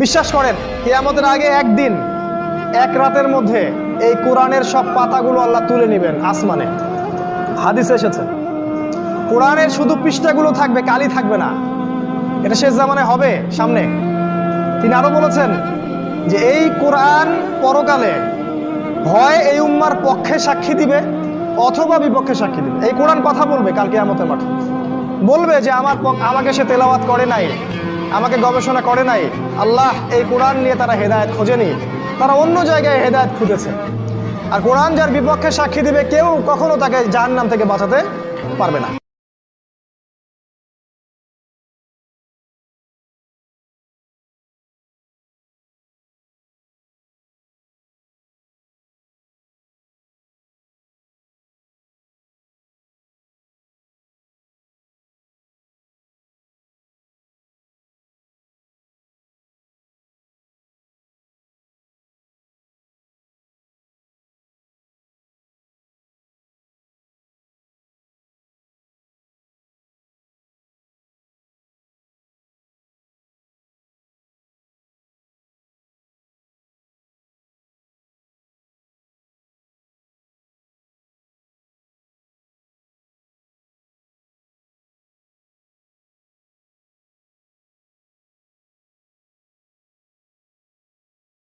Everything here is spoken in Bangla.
বিশ্বাস করেন কিয়ামতের আগে একদিন এক রাতের মধ্যে এই কোরআনের সব পাতাগুলো আল্লাহ তুলে নেবেন আসমানে। হাদিসে এসেছে কোরআনের শুধু পৃষ্ঠাগুলো থাকবে, কালি থাকবে না। এটা শেষ জামানায় হবে সামনে। তিনি আরো বলেছেন যে এই কোরআন পরকালে হয় এই উম্মার পক্ষে সাক্ষী দিবে অথবা বিপক্ষে সাক্ষী দিবে। এই কোরআন কথা বলবে কাল কিয়ামতের মাঠে, বলবে যে আমাকে সে তেলাওয়াত করে নাই, আমাকে গবেষণা করে নাই। আল্লাহ এই কোরআন নিয়ে তারা হেদায়েত খোঁজেনি, তারা অন্য জায়গায় হেদায়েত খুঁজেছে। আর কোরআন যার বিপক্ষে সাক্ষী দিবে কেউ কখনো তাকে জাহান্নাম থেকে বাঁচাতে পারবে না।